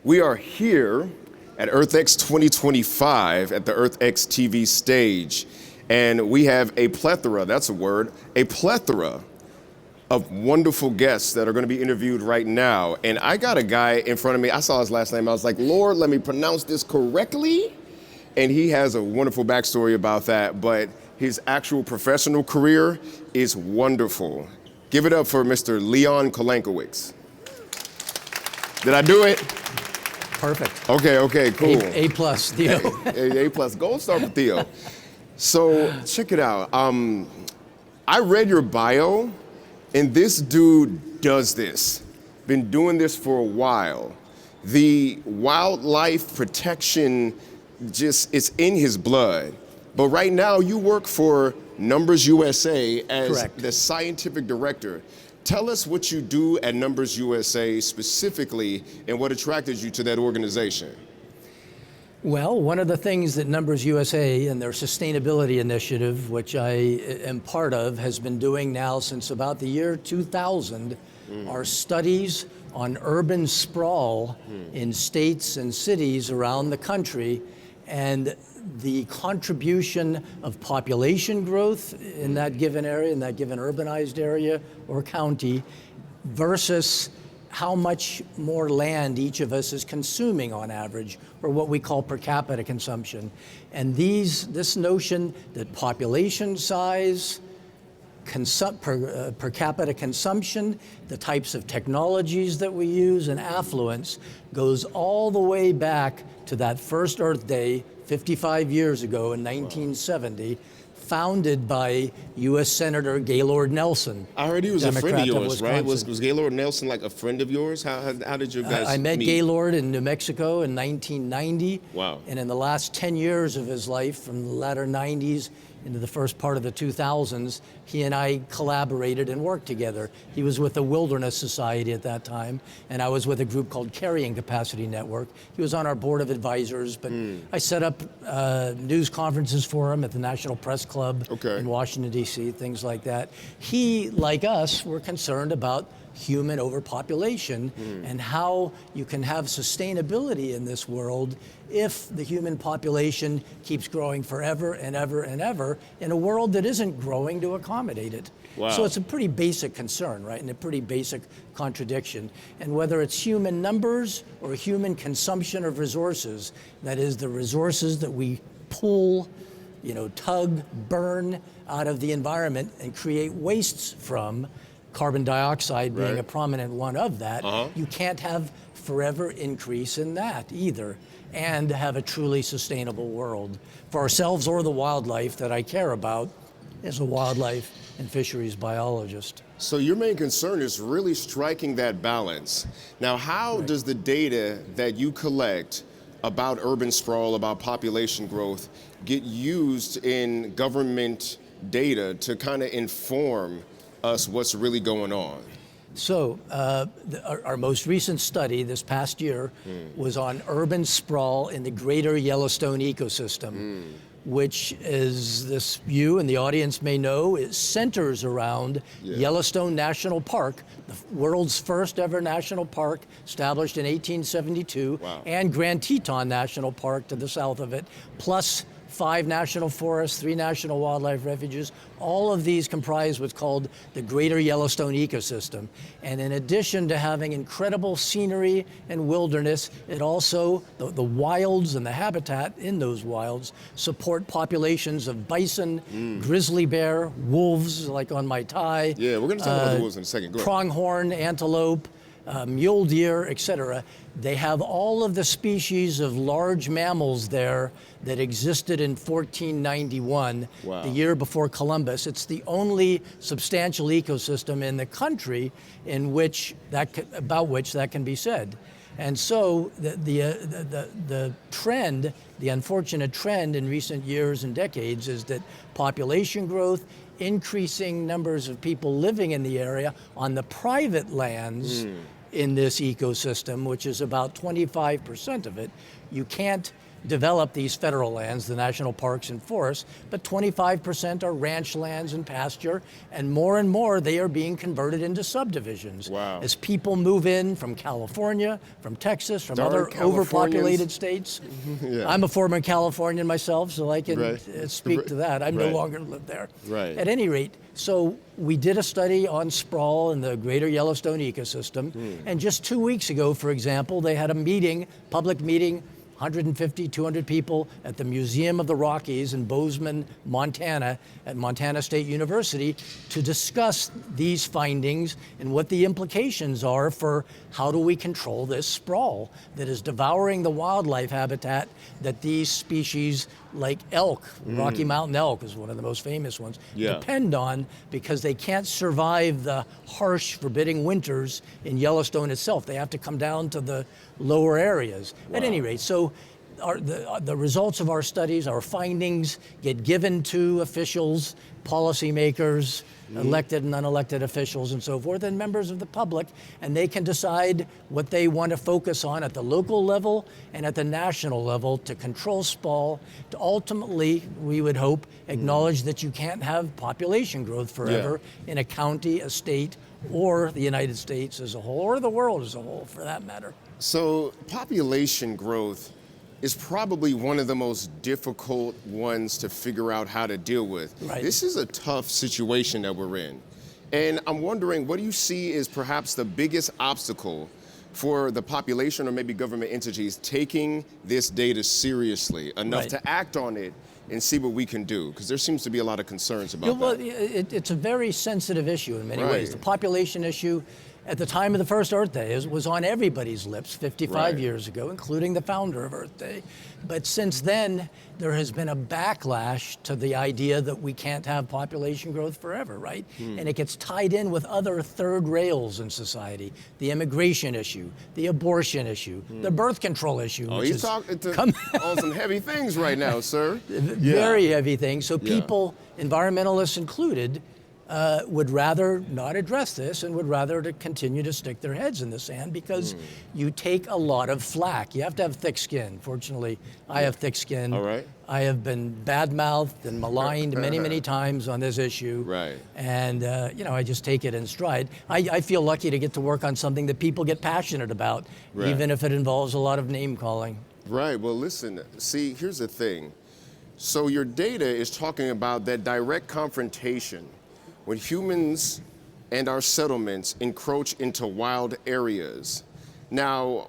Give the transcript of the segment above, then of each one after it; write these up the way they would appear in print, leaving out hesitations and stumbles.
We are here at EarthX 2025 at the EarthX TV stage, and we have a plethora, that's a word, a plethora of wonderful guests that are going to be interviewed right now. And I got a guy in front of me, I saw his last name, I was like, Lord, let me pronounce this correctly. And he has a wonderful backstory about that, but his actual professional career is wonderful. Give it up for Mr. Leon Kolankiewicz. Did I do it? Perfect. Okay, cool. A plus, Theo. A plus, gold star for Theo. So check it out. I read your bio, and this dude does this. Been doing this for a while. The wildlife protection, it's in his blood. But right now you work for NumbersUSA as Correct. the scientific director. Tell us what you do at NumbersUSA specifically and what attracted you to that organization. Well, one of the things that NumbersUSA and their sustainability initiative, which I am part of, has been doing now since about the year 2000, are studies on urban sprawl in states and cities around the country, and the contribution of population growth in that given area, in that given urbanized area or county, versus how much more land each of us is consuming on average, or what we call per capita consumption. And this notion that population size, per capita consumption, the types of technologies that we use, and affluence goes all the way back to that first Earth Day 55 years ago in 1970, founded by U.S. Senator Gaylord Nelson. I heard he was a friend of yours, right? Was Wisconsin. Gaylord Nelson like a friend of yours? How did you guys I met meet? Gaylord in New Mexico in 1990. Wow. And in the last 10 years of his life, from the latter 90s into the first part of the 2000s, he and I collaborated and worked together. He was with the Wilderness Society at that time, and I was with a group called Carrying Capacity Network. He was on our board of advisors, but I set up news conferences for him at the National Press Club in Washington, D.C., things like that. He, like us, were concerned about human overpopulation and how you can have sustainability in this world if the human population keeps growing forever and ever and ever in a world that isn't growing to accommodate it. Wow. So it's a pretty basic concern, right, and a pretty basic contradiction. And whether it's human numbers or human consumption of resources, that is the resources that we pull, tug, burn out of the environment and create wastes from, carbon dioxide being a prominent one of that, you can't have forever increase in that either, and have a truly sustainable world for ourselves or the wildlife that I care about as a wildlife and fisheries biologist. So your main concern is really striking that balance. Now, how does the data that you collect about urban sprawl, about population growth, get used in government data to kind of inform us what's really going on? So our most recent study this past year was on urban sprawl in the greater Yellowstone ecosystem, which, as you and the audience may know, it centers around Yellowstone National Park, the world's first ever national park, established in 1872, and Grand Teton National Park to the south of it, plus 5 national forests, 3 national wildlife refuges. All of these comprise what's called the greater Yellowstone ecosystem. And in addition to having incredible scenery and wilderness, it also, the wilds and the habitat in those wilds support populations of bison, grizzly bear, wolves, like on my tie. Yeah, we're gonna talk about the wolves in a second. Go ahead. Pronghorn, antelope, mule deer, etc. They have all of the species of large mammals there that existed in 1491, the year before Columbus. It's the only substantial ecosystem in the country in which about which that can be said. And so the trend, the unfortunate trend in recent years and decades, is that population growth, increasing numbers of people living in the area on the private lands in this ecosystem, which is about 25% of it, you can't develop these federal lands, the national parks and forests, but 25% are ranch lands and pasture, and more they are being converted into subdivisions. Wow. As people move in from California, from Texas, from Darn other Californians. overpopulated states. Yeah. I'm a former Californian myself, so I can Right. speak to that. I no Right. longer live there. Right. At any rate, so we did a study on sprawl in the greater Yellowstone ecosystem, and just 2 weeks ago, for example, they had a meeting, public meeting, 150, 200 people at the Museum of the Rockies in Bozeman, Montana, at Montana State University, to discuss these findings and what the implications are for how do we control this sprawl that is devouring the wildlife habitat that these species like elk, Rocky Mountain elk is one of the most famous ones, depend on, because they can't survive the harsh, forbidding winters in Yellowstone itself. They have to come down to the lower areas. At any rate, so the results of our studies, our findings, get given to officials, policymakers, elected and unelected officials and so forth, and members of the public, and they can decide what they want to focus on at the local level and at the national level to control sprawl, to ultimately, we would hope, acknowledge that you can't have population growth forever in a county, a state, or the United States as a whole, or the world as a whole, for that matter. So population growth is probably one of the most difficult ones to figure out how to deal with. Right. This is a tough situation that we're in. And I'm wondering, what do you see is perhaps the biggest obstacle for the population or maybe government entities taking this data seriously enough to act on it and see what we can do? Because there seems to be a lot of concerns about that. It's a very sensitive issue in many ways. The population issue, at the time of the first Earth Day, was on everybody's lips 55 years ago, including the founder of Earth Day. But since then, there has been a backlash to the idea that we can't have population growth forever, right? And it gets tied in with other third rails in society: the immigration issue, the abortion issue, the birth control issue. Oh, which you're is talking on some heavy things right now, sir. Very heavy things. So people, environmentalists included, would rather not address this and would rather to continue to stick their heads in the sand, because you take a lot of flack. You have to have thick skin. Fortunately, I have thick skin. All right. I have been bad-mouthed and maligned many times on this issue. Right. And, I just take it in stride. I feel lucky to get to work on something that people get passionate about, even if it involves a lot of name-calling. Right. Well, listen, see, here's the thing. So your data is talking about that direct confrontation when humans and our settlements encroach into wild areas. Now,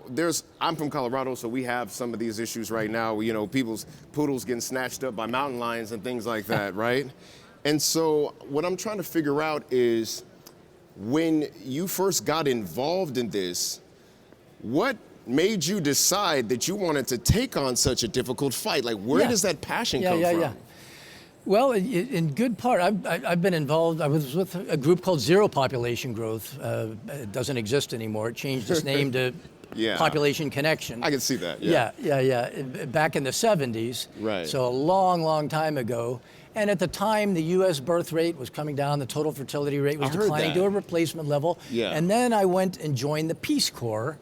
I'm from Colorado, so we have some of these issues right now. People's poodles getting snatched up by mountain lions and things like that, right? And so what I'm trying to figure out is, when you first got involved in this, what made you decide that you wanted to take on such a difficult fight? Like, where does that passion come from? Well, in good part, I've been involved. I was with a group called Zero Population Growth. It doesn't exist anymore. It changed its name to Population Connection. I can see that. Yeah. Back in the 70s. Right. So a long time ago. And at the time, the U.S. birth rate was coming down. The total fertility rate was declining to a replacement level. Yeah. And then I went and joined the Peace Corps.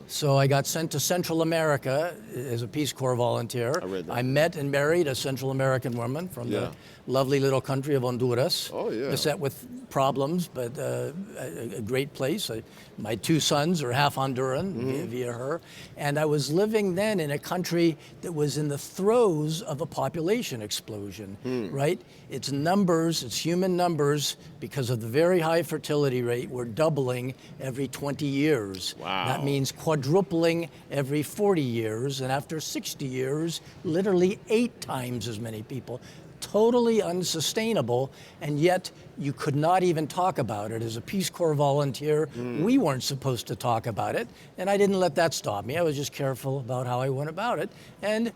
So I got sent to Central America as a Peace Corps volunteer. I read that. I met and married a Central American woman from the lovely little country of Honduras. Oh, yeah. Beset with problems, but a great place. My two sons are half Honduran via her. And I was living then in a country that was in the throes of a population explosion, right? Its numbers, its human numbers, because of the very high fertility rate, were doubling every 20 years. Wow. That means quadrupling every 40 years, and after 60 years, literally 8 times as many people. Totally unsustainable, and yet you could not even talk about it. As a Peace Corps volunteer, we weren't supposed to talk about it, and I didn't let that stop me. I was just careful about how I went about it, and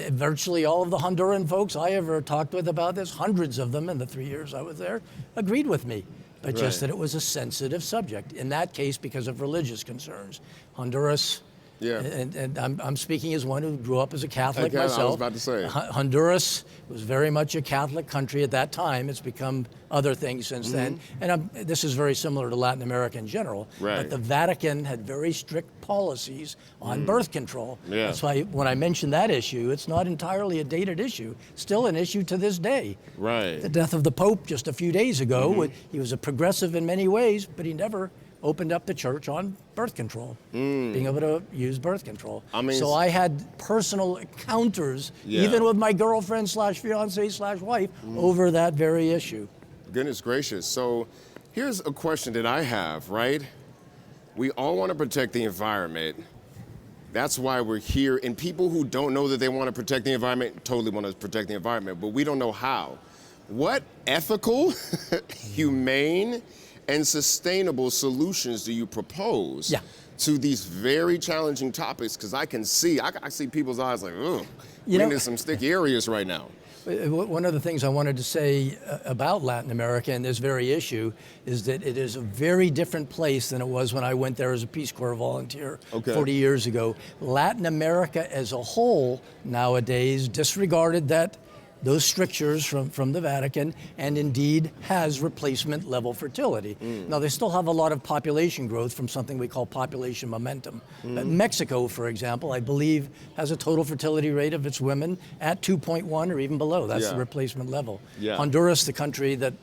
virtually all of the Honduran folks I ever talked with about this, hundreds of them in the 3 years I was there, agreed with me, but just that it was a sensitive subject. In that case, because of religious concerns. Honduras Yeah. And I'm speaking as one who grew up as a Catholic Okay, I myself. was about to say. Honduras was very much a Catholic country at that time. It's become other things since then. And this is very similar to Latin America in general. Right. But the Vatican had very strict policies on birth control. Yeah. That's why when I mentioned that issue, it's not entirely a dated issue. Still an issue to this day. Right. The death of the Pope just a few days ago, he was a progressive in many ways, but he never opened up the church on birth control, being able to use birth control. I mean, so I had personal encounters, Yeah. even with my girlfriend slash fiance slash wife, over that very issue. Goodness gracious. So here's a question that I have, right? We all want to protect the environment. That's why we're here. And people who don't know that they want to protect the environment totally want to protect the environment, but we don't know how. What ethical, humane, and sustainable solutions do you propose to these very challenging topics? Because I see people's eyes like, ugh, we're into some sticky areas right now. One of the things I wanted to say about Latin America and this very issue is that it is a very different place than it was when I went there as a Peace Corps volunteer 40 years ago. Latin America as a whole nowadays disregarded those strictures from the Vatican, and indeed has replacement level fertility. Now they still have a lot of population growth from something we call population momentum. Mexico, for example, I believe has a total fertility rate of its women at 2.1 or even below. That's the replacement level. Honduras, the country that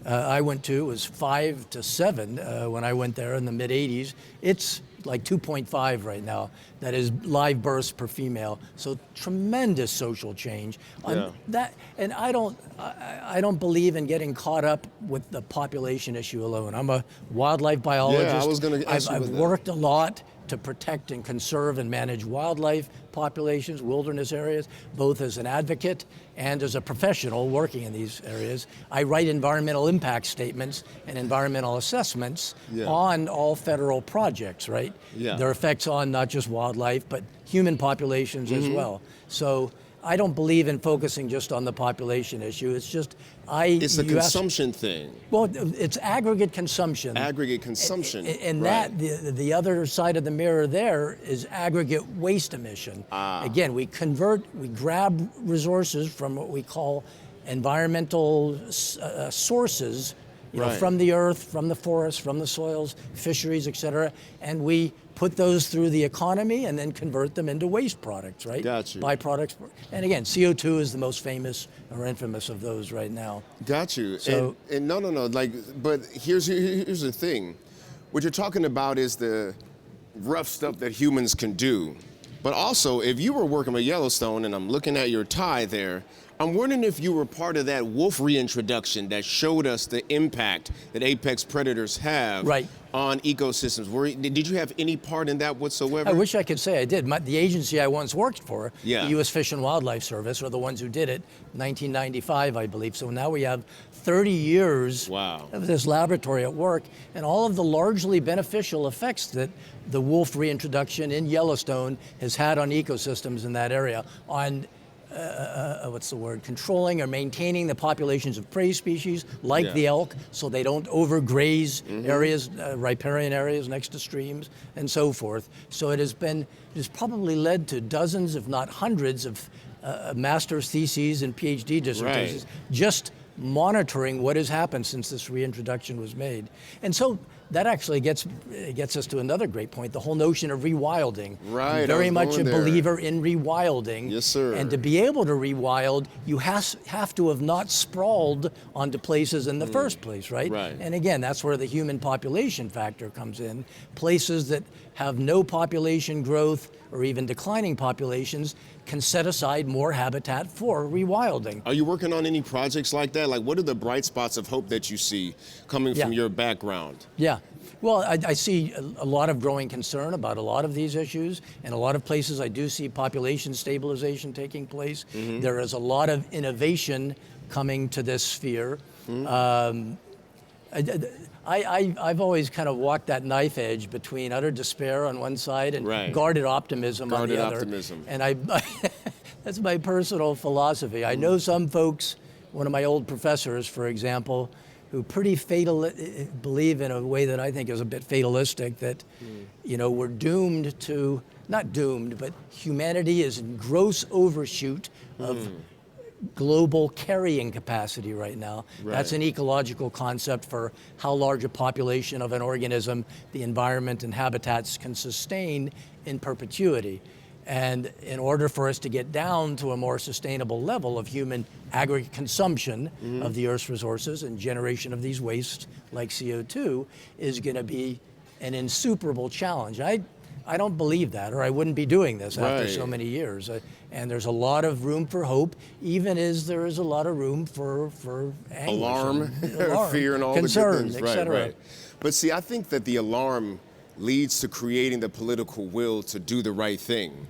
I went to, was 5 to 7 when I went there in the mid 80s. It's like 2.5 right now. That is live births per female. So tremendous social change. And I don't believe in getting caught up with the population issue alone. I'm a wildlife biologist. Yeah, I was going to ask you I've worked a lot to protect and conserve and manage wildlife populations, wilderness areas, both as an advocate and as a professional working in these areas. I write environmental impact statements and environmental assessments on all federal projects, right? Their effects on not just wildlife, but human populations as well. So I don't believe in focusing just on the population issue. It's just, It's a consumption thing. Well, it's aggregate consumption. Aggregate consumption. And that, the other side of the mirror there is aggregate waste emission. Again, we grab resources from what we call environmental sources, from the earth, from the forests, from the soils, fisheries, et cetera, and we put those through the economy and then convert them into waste products, right? Got you. Byproducts. And again, CO2 is the most famous or infamous of those right now. Got you. So, and no, but here's the thing. What you're talking about is the rough stuff that humans can do. But also, if you were working with Yellowstone, and I'm looking at your tie there, I'm wondering if you were part of that wolf reintroduction that showed us the impact that apex predators have on ecosystems. Did you have any part in that whatsoever? I wish I could say I did. The agency I once worked for, the U.S. Fish and Wildlife Service, are the ones who did it, 1995, I believe. So now we have 30 years of this laboratory at work, and all of the largely beneficial effects that the wolf reintroduction in Yellowstone has had on ecosystems in that area, on controlling or maintaining the populations of prey species like the elk, so they don't overgraze areas, riparian areas next to streams and so forth. So it has probably led to dozens, if not hundreds, of master's theses and PhD dissertations just monitoring what has happened since this reintroduction was made. And so that actually gets us to another great point, the whole notion of rewilding. I'm very much a believer in rewilding. Yes, sir. And to be able to rewild, you have to have not sprawled onto places in the first place, right? And again, that's where the human population factor comes in. Places that have no population growth or even declining populations can set aside more habitat for rewilding. Are you working on any projects like that? Like, what are the bright spots of hope that you see coming from your background? Well, I see a lot of growing concern about a lot of these issues. In a lot of places, I do see population stabilization taking place. There is a lot of innovation coming to this sphere. I've always kind of walked that knife edge between utter despair on one side and guarded optimism on the other. And that's my personal philosophy. I know some folks, one of my old professors, for example, who believe in a way that I think is a bit fatalistic, that we're doomed to not doomed, but humanity is in gross overshoot of global carrying capacity right now. That's an ecological concept for how large a population of an organism the environment and habitats can sustain in perpetuity. And in order for us to get down to a more sustainable level of human aggregate consumption of the Earth's resources and generation of these wastes like CO2 is going to be an insuperable challenge. I don't believe that, or I wouldn't be doing this after so many years. And there's a lot of room for hope, even as there is a lot of room for anguish, alarm, fear, and all concern, the good things. etc. But see, I think that the alarm leads to creating the political will to do the right thing.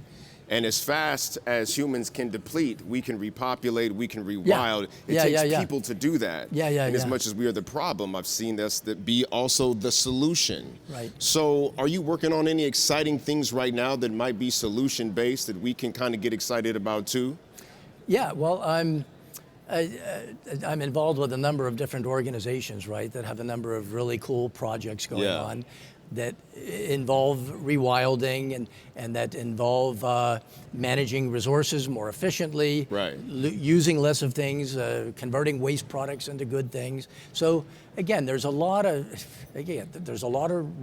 And as fast as humans can deplete, we can repopulate, we can rewild. It takes people to do that. And as much as we are the problem, I've seen this that be also the solution. So are you working on any exciting things right now that might be solution-based that we can kind of get excited about too? Yeah, well, I'm involved with a number of different organizations, that have a number of really cool projects going on that involve rewilding and that involve managing resources more efficiently, using less of things, converting waste products into good things. So again, there's a lot of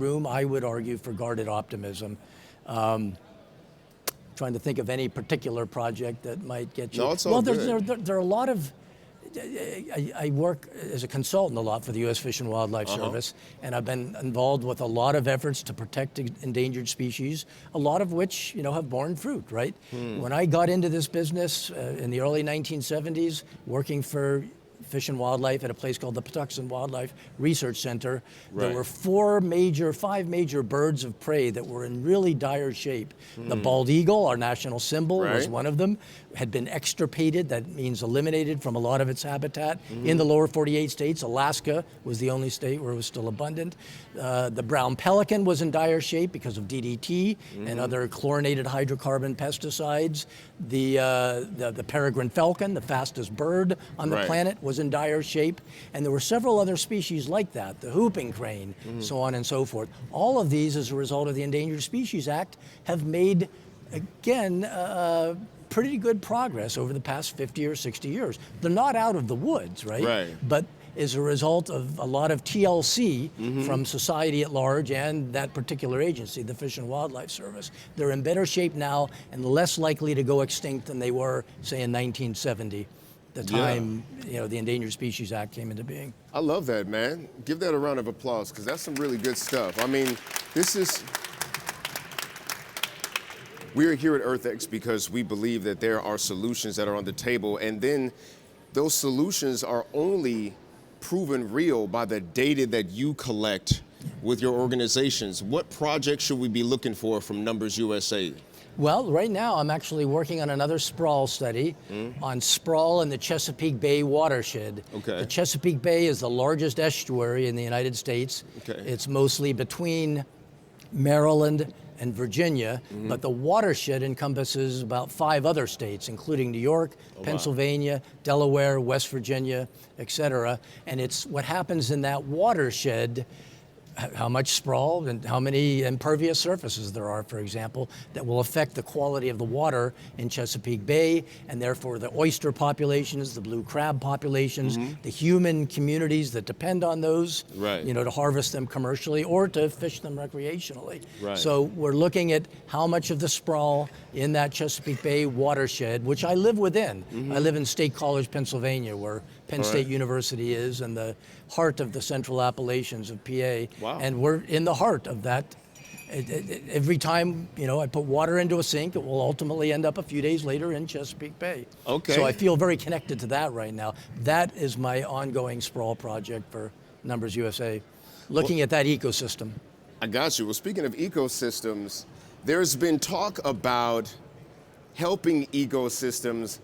room, I would argue, for guarded optimism. Trying to think of any particular project that might get you. No, it's all good. There are a lot of. I work as a consultant a lot for the U.S. Fish and Wildlife Service, and I've been involved with a lot of efforts to protect endangered species, a lot of which have borne fruit, When I got into this business in the early 1970s, working for Fish and Wildlife at a place called the Patuxent Wildlife Research Center, there were five major birds of prey that were in really dire shape. The bald eagle, our national symbol, was one of them, had been extirpated, that means eliminated from a lot of its habitat in the lower 48 states. Alaska was the only state where it was still abundant. The brown pelican was in dire shape because of DDT and other chlorinated hydrocarbon pesticides. The peregrine falcon, the fastest bird on the planet, was in dire shape. And there were several other species like that, the whooping crane, so on and so forth. All of these, as a result of the Endangered Species Act, have made, again, pretty good progress over the past 50 or 60 years. They're not out of the woods, but as a result of a lot of TLC from society at large and that particular agency, the Fish and Wildlife Service, they're in better shape now and less likely to go extinct than they were, say, in 1970, the time the Endangered Species Act came into being. I love that, man. Give that a round of applause, because that's some really good stuff. I mean, we're here at EarthX because we believe that there are solutions that are on the table, and then those solutions are only proven real by the data that you collect with your organizations. What projects should we be looking for from NumbersUSA? Well, right now I'm actually working on another sprawl study on sprawl in the Chesapeake Bay watershed. The Chesapeake Bay is the largest estuary in the United States. It's mostly between Maryland and Virginia, but the watershed encompasses about 5 other states, including New York, Pennsylvania, Delaware, West Virginia, etc. And it's what happens in that watershed, how much sprawl and how many impervious surfaces there are, for example, that will affect the quality of the water in Chesapeake Bay, and therefore the oyster populations, the blue crab populations, the human communities that depend on those, to harvest them commercially or to fish them recreationally. So we're looking at how much of the sprawl in that Chesapeake Bay watershed, which I live within. I live in State College, Pennsylvania, where Penn State University is, and the heart of the Central Appalachians of PA. And we're in the heart of that. Every time I put water into a sink, it will ultimately end up a few days later in Chesapeake Bay. So I feel very connected to that right now. That is my ongoing sprawl project for NumbersUSA, looking at that ecosystem. I got you. Well, speaking of ecosystems, there's been talk about helping ecosystems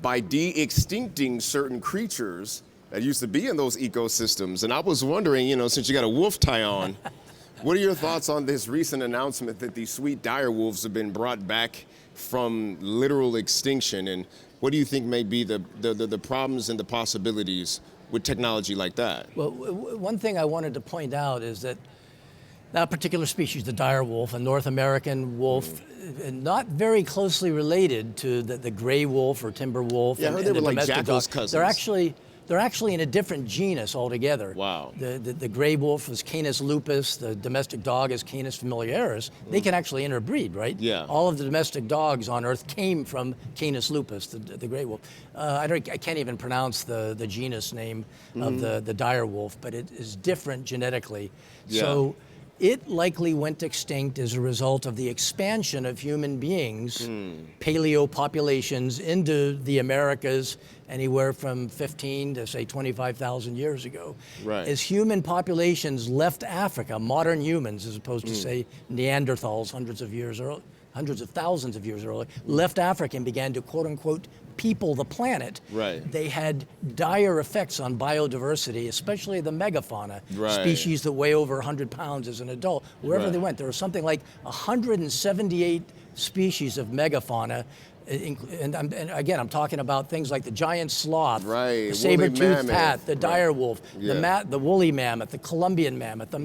by de-extincting certain creatures that used to be in those ecosystems. And I was wondering, since you got a wolf tie on, what are your thoughts on this recent announcement that these sweet dire wolves have been brought back from literal extinction? And what do you think may be the problems and the possibilities with technology like that? Well, one thing I wanted to point out is that that particular species, the dire wolf, a North American wolf, and not very closely related to the gray wolf or timber wolf. Yeah, I heard and they the were like domestic Jackal's dog. cousins. They're actually in a different genus altogether. Wow. The gray wolf is Canis lupus. The domestic dog is Canis familiaris. They can actually interbreed, right? Yeah. All of the domestic dogs on Earth came from Canis lupus, the gray wolf. I can't even pronounce the genus name of the dire wolf, but it is different genetically. Yeah. So it likely went extinct as a result of the expansion of human beings, paleo populations into the Americas anywhere from 15 to say 25,000 years ago. Right. As human populations left Africa, modern humans as opposed to say Neanderthals hundreds of thousands of years earlier, left Africa and began to quote unquote people the planet, Right. they had dire effects on biodiversity, especially the megafauna, Right. species that weigh over 100 pounds as an adult. Wherever Right. they went, there was something like 178 species of megafauna. And again, I'm talking about things like the giant sloth, Right, the woolly saber-toothed mammoth. cat, the dire wolf, Yeah. the woolly mammoth, the Colombian mammoth, the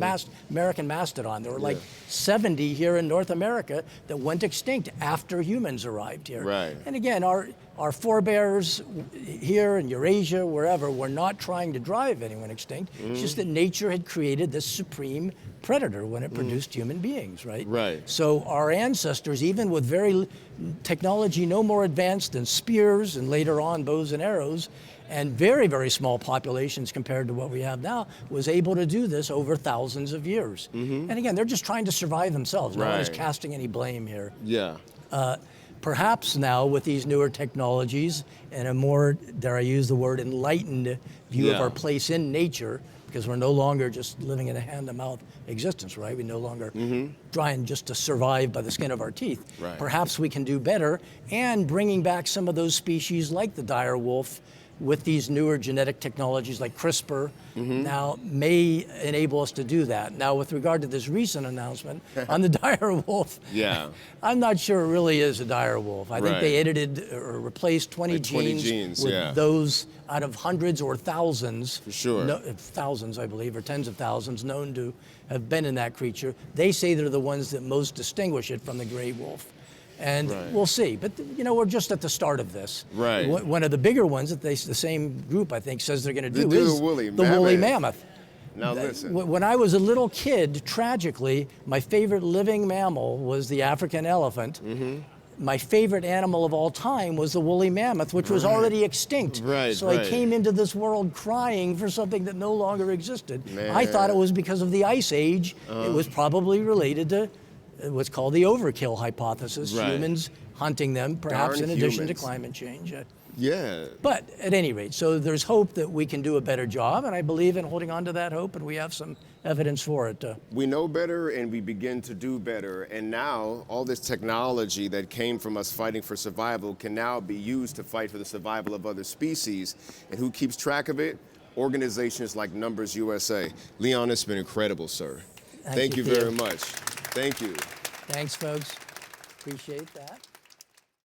American mastodon. There were like 70 here in North America that went extinct after humans arrived here. Right. And again, our forebears here in Eurasia, wherever, were not trying to drive anyone extinct. It's just that nature had created this supreme predator when it produced human beings, right? Right. So our ancestors, even with technology no more advanced than spears and later on bows and arrows, and very, very small populations compared to what we have now, was able to do this over thousands of years. And again, they're just trying to survive themselves. No one is Right. casting any blame here. Yeah. Perhaps now with these newer technologies and a more, dare I use the word, enlightened view of Yeah. our place in nature, because we're no longer just living in a hand-to-mouth existence, right? We no longer trying just to survive by the skin of our teeth. Right. Perhaps we can do better, and bringing back some of those species like the dire wolf with these newer genetic technologies like CRISPR now may enable us to do that. Now, with regard to this recent announcement on the dire wolf, Yeah. I'm not sure it really is a dire wolf. I think Right. they edited or replaced 20 Like 20 genes, genes, with yeah. those out of hundreds or thousands, For sure. thousands I believe, or tens of thousands known to have been in that creature. They say they're the ones that most distinguish it from the gray wolf. And Right. we'll see. But, we're just at the start of this. Right. One of the bigger ones that the same group, I think, says they're going to do They do is the woolly woolly mammoth. mammoth. Now listen. When I was a little kid, tragically, my favorite living mammal was the African elephant. My favorite animal of all time was the woolly mammoth, which was already extinct. Right, so I right. came into this world crying for something that no longer existed. Man. I thought it was because of the Ice Age. It was probably related to what's called the overkill hypothesis, Right. humans hunting them, perhaps Darn in addition humans. to climate change. Yeah. But at any rate, so there's hope that we can do a better job, and I believe in holding on to that hope, and we have some evidence for it. We know better and we begin to do better. And now all this technology that came from us fighting for survival can now be used to fight for the survival of other species. And who keeps track of it? Organizations like NumbersUSA. Leon, it's been incredible, sir. Thank you, very Theo. much. Thank you. Thanks, folks. Appreciate that.